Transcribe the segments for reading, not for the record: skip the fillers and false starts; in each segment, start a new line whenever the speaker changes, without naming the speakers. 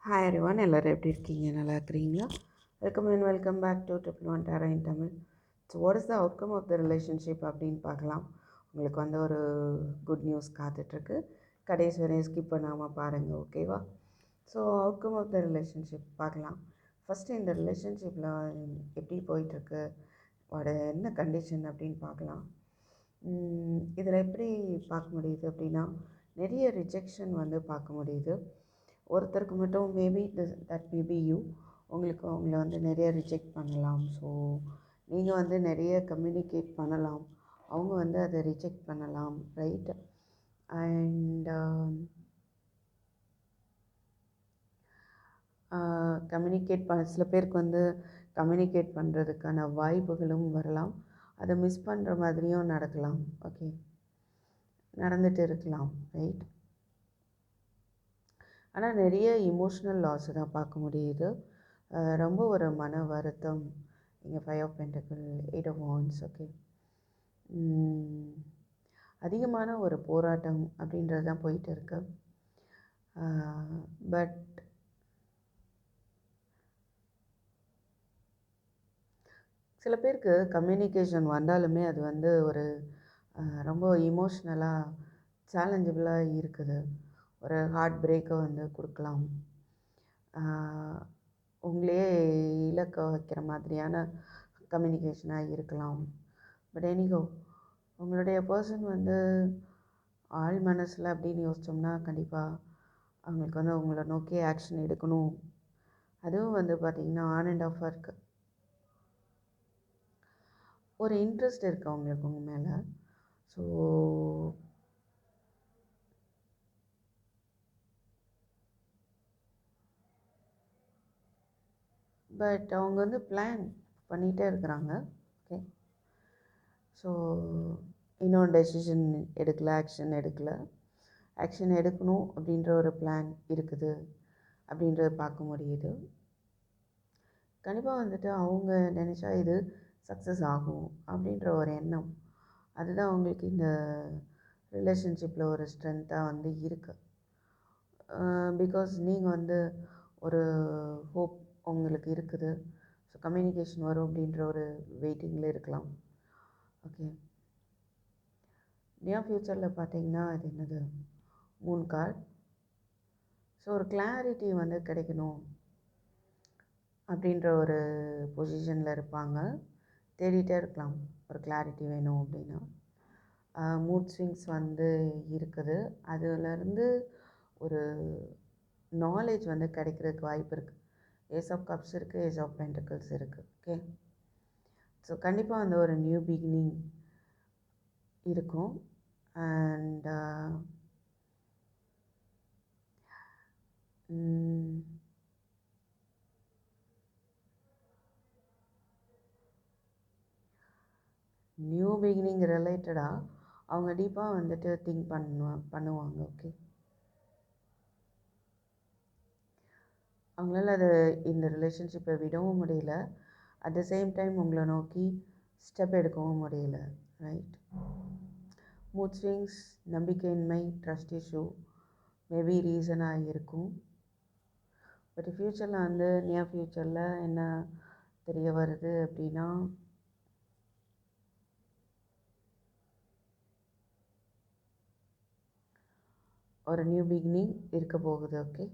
Hi everyone, எல்லோரும் எப்படி இருக்கீங்க? நல்லா இருக்கிறீங்களா? Welcome back to triple one tarot in Tamil. So what is the outcome of the relationship அப்படின்னு பார்க்கலாம். உங்களுக்கு வந்து ஒரு குட் நியூஸ் காத்துட்ருக்கு. கடைசி வரையும் ஸ்கிப் பண்ணாமல் பாருங்கள், ஓகேவா? So outcome of the relationship பார்க்கலாம். ஃபஸ்ட்டு இந்த ரிலேஷன்ஷிப்பில் எப்படி போயிட்டுருக்கு, என்ன கண்டிஷன் அப்படின்னு பார்க்கலாம். இதில் எப்படி பார்க்க முடியுது அப்படின்னா, நிறைய ரிஜெக்ஷன் வந்து பார்க்க முடியுது. ஒருத்தருக்கு மட்டும் மேபி தட் மேபி யூ, உங்களுக்கு அவங்கள வந்து நிறைய ரிஜெக்ட் பண்ணலாம். ஸோ நீங்கள் வந்து நிறைய கம்யூனிகேட் பண்ணலாம், அவங்க வந்து அதை ரிஜெக்ட் பண்ணலாம், ரைட்? அண்ட் கம்யூனிகேட் சில பேருக்கு வந்து கம்யூனிகேட் பண்ணுறதுக்கான வாய்ப்புகளும் வரலாம். அதை மிஸ் பண்ணுற மாதிரியும் நடக்கலாம். ஓகே, நடந்துகிட்டு இருக்கலாம், ரைட்? ஆனால் நிறைய இமோஷ்னல் லாஸை தான் பார்க்க முடியுது. ரொம்ப ஒரு மன வருத்தம். இங்கே 5 of pentacle, 8 of wands. Okay, அதிகமான ஒரு போராட்டம் அப்படின்றது தான் போயிட்டு இருக்கு. பட் சில பேருக்கு கம்யூனிகேஷன் வந்தாலுமே அது வந்து ஒரு ரொம்ப இமோஷ்னலாக சேலஞ்சபிளாக இருக்குது. ஒரு ஹார்ட் பிரேக்கை வந்து கொடுக்கலாம், உங்களையே இலக்க வைக்கிற மாதிரியான கம்யூனிகேஷனாக இருக்கலாம். பட் எனிகோ, உங்களுடைய பர்சன் வந்து ஆள் மனசில் அப்படின்னு யோசித்தோம்னா கண்டிப்பாக அவங்களுக்கு வந்து உங்களை நோக்கி ஆக்ஷன் எடுக்கணும். அதுவும் வந்து பார்த்திங்கன்னா ஆன் அண்ட் ஆஃபாக இருக்குது. ஒரு இன்ட்ரெஸ்ட் இருக்குது அவங்களுக்கு உங்கள் மேலே. ஸோ பட் அவங்க வந்து பிளான் பண்ணிகிட்டே இருக்கிறாங்க. ஓகே, ஸோ இன்னொரு டெசிஷன் எடுக்கலை, ஆக்ஷன் எடுக்கணும் அப்படின்ற ஒரு பிளான் இருக்குது அப்படின்றத பார்க்க முடியுது. கண்டிப்பாக வந்துட்டு அவங்க நினச்சா இது சக்ஸஸ் ஆகும் அப்படின்ற ஒரு எண்ணம், அதுதான் அவங்களுக்கு இந்த ரிலேஷன்ஷிப்பில் ஒரு ஸ்ட்ரென்த்தாக வந்து இருக்குது. பிகாஸ் நீங்கள் வந்து ஒரு ஹோப் உங்களுக்கு இருக்குது. ஸோ கம்யூனிகேஷன் வரும் அப்படின்ற ஒரு வெயிட்டிங்கில் இருக்கலாம். ஓகே, நியர் ஃப்யூச்சரில் பார்த்தீங்கன்னா அது என்னது, மூன் கார்டு. ஸோ ஒரு கிளாரிட்டி வந்து கிடைக்கணும் அப்படின்ற ஒரு பொசிஷனில் இருப்பாங்க. தேடிகிட்டே இருக்கலாம், ஒரு கிளாரிட்டி வேணும் அப்படின்னா. மூட் ஸ்விங்ஸ் வந்து இருக்குது. அதுலேருந்து ஒரு நாலேஜ் வந்து கிடைக்கிறதுக்கு வாய்ப்பு இருக்குது. ஏஸ் ஆஃப் கப்ஸ் இருக்குது, ஏஸ் ஆஃப் பென்டக்கிள்ஸ் இருக்குது. ஓகே, ஸோ கண்டிப்பாக அந்த ஒரு நியூ பிகினிங் இருக்கும். அண்ட் நியூ பிகினிங் ரிலேட்டடாக அவங்க டீப்பாக வந்துட்டு திங்க் பண்ணுவாங்க. ஓகே, அவங்களால அது இந்த ரிலேஷன்ஷிப்பை விடவும் முடியல, அட் த சேம் டைம் உங்களை நோக்கி ஸ்டெப் எடுக்கவும் முடியல, ரைட்? மூட் ஸ்விங்ஸ், நம்பிக்கையின்மை, ட்ரஸ்ட் இஷ்யூ மேபி ரீசனாக இருக்கும். பட் ஃப்யூச்சரில் வந்து நியர் ஃப்யூச்சரில் என்ன தெரிய வருது அப்படின்னா, ஒரு நியூ பிகினிங் இருக்க போகுது. ஓகே,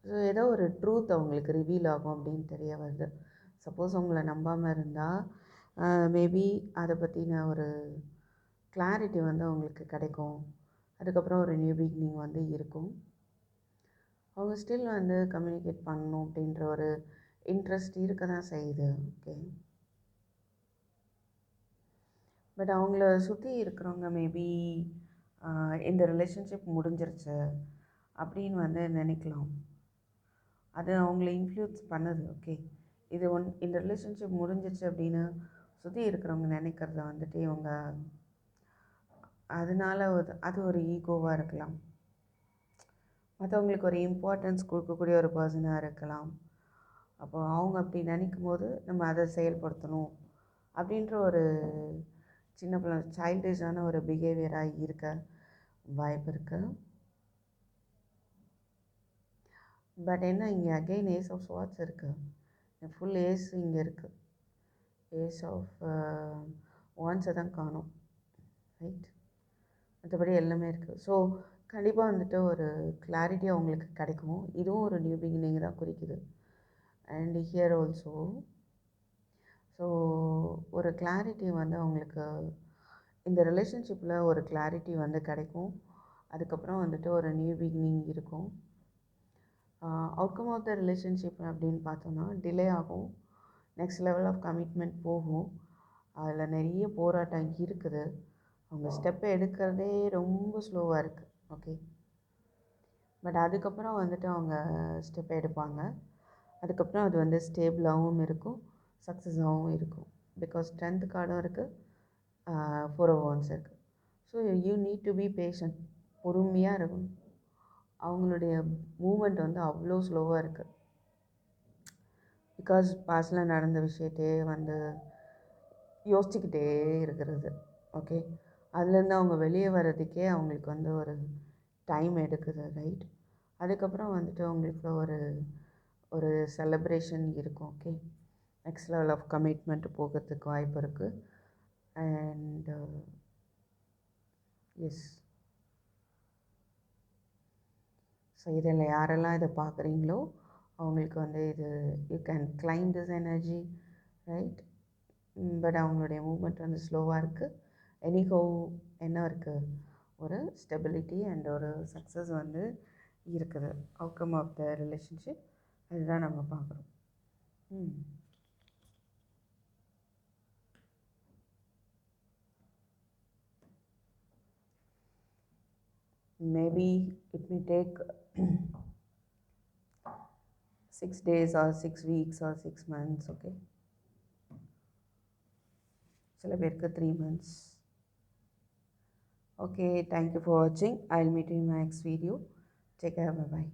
ஸோ ஏதோ ஒரு ட்ரூத் அவங்களுக்கு ரிவீல் ஆகும் அப்படின்னு தெரிய வருது. சப்போஸ் அவங்கள நம்பாமல் இருந்தால் மேபி அதை பற்றின ஒரு கிளாரிட்டி வந்து அவங்களுக்கு கிடைக்கும். அதுக்கப்புறம் ஒரு நியூ பிகினிங் வந்து இருக்கும். அவங்க ஸ்டில் வந்து கம்யூனிகேட் பண்ணணும் அப்படின்ற ஒரு இன்ட்ரெஸ்ட் இருக்க தான் செய்யுது. ஓகே, பட் அவங்கள சுற்றி இருக்கிறவங்க மேபி இந்த ரிலேஷன்ஷிப் முடிஞ்சிருச்சு அப்படின்னு வந்து நினைக்கலாம். அது அவங்கள இன்ஃப்ளூயன்ஸ் பண்ணுது. ஓகே, இந்த ரிலேஷன்ஷிப் முடிஞ்சிருச்சு அப்படின்னு சுற்றி இருக்கிறவங்க நினைக்கிறத வந்துட்டு இவங்க அதனால் அது ஒரு ஈகோவாக இருக்கலாம், மற்றவங்களுக்கு ஒரு இம்பார்ட்டன்ஸ் கொடுக்கக்கூடிய ஒரு பர்சனாக இருக்கலாம். அப்போ அவங்க அப்படி நினைக்கும் போது நம்ம அதை செயல்படுத்தணும் அப்படின்ற ஒரு சின்ன பிள்ளை சைல்டிஷான ஒரு பிஹேவியராக இருக்க வாய்ப்பு இருக்குது. பட் என்ன இங்கே அகெயின் ஏஸ் ஆஃப் ஸ்வாட்ஸ் இருக்குது, ஃபுல் ஏஸ் இங்கே இருக்குது. ஏஸ் ஆஃப் வான்ஸை தான் காணும், ரைட்? மற்றபடி எல்லாமே இருக்குது. ஸோ கண்டிப்பாக வந்துட்டு ஒரு கிளாரிட்டி அவங்களுக்கு கிடைக்கும். இதுவும் ஒரு நியூ பிகினிங் தான் குறிக்குது. அண்ட் ஹியர் ஆல்சோ ஸோ ஒரு கிளாரிட்டி வந்து அவங்களுக்கு இந்த ரிலேஷன்ஷிப்பில் ஒரு கிளாரிட்டி வந்து கிடைக்கும். அதுக்கப்புறம் வந்துட்டு ஒரு நியூ பிகினிங் இருக்கும். அவுட்கம் ஆஃப் த ரிலேஷன்ஷிப் அப்படின்னு பார்த்தோன்னா டிலே ஆகும், நெக்ஸ்ட் லெவல் ஆஃப் கமிட்மெண்ட் போகும். அதில் நிறைய போராட்டம் இருக்குது. அவங்க ஸ்டெப்பை எடுக்கிறதே ரொம்ப ஸ்லோவாக இருக்குது. ஓகே, பட் அதுக்கப்புறம் வந்துட்டு அவங்க ஸ்டெப்பை எடுப்பாங்க. அதுக்கப்புறம் அது வந்து ஸ்டேபிளாகவும் இருக்கும், சக்ஸஸாகவும் இருக்கும். பிகாஸ் ஸ்ட்ரென்த் கார்டும் இருக்குது, 4 of Wands இருக்குது. So you need to be patient. பொறுமையாக இருக்கணும். அவங்களுடைய மூமெண்ட் வந்து அவ்வளோ ஸ்லோவாக இருக்குது. பிகாஸ் பாஸ்டில் நடந்த விஷயத்தையே வந்து யோசிச்சுக்கிட்டே இருக்கிறது. ஓகே, அதுலேருந்து அவங்க வெளியே வர்றதுக்கே அவங்களுக்கு வந்து ஒரு டைம் எடுக்குது, ரைட்? அதுக்கப்புறம் வந்துட்டு அவங்களுக்கு ஒரு செலப்ரேஷன் இருக்கும். Okay, next level of commitment போகிறதுக்கு வாய்ப்பு இருக்குது. அண்ட் எஸ், ஸோ இதில் யாரெல்லாம் இதை பார்க்குறீங்களோ அவங்களுக்கு வந்து இது you can claim this energy, right? But அவங்களுடைய மூமெண்ட் வந்து ஸ்லோவாக இருக்குது. எனிஹோ என்ன இருக்குது, ஒரு ஸ்டெபிலிட்டி அண்ட் ஒரு சக்ஸஸ் வந்து இருக்குது. அவுட்கம் ஆஃப் த ரிலேஷன்ஷிப் அதுதான் நம்ம பார்க்குறோம். Maybe it may take 6 days or 6 weeks or 6 months, okay? சில பேருக்கு 3 months. Okay, thank you for watching. I'll meet you in my next video. Take care, bye-bye.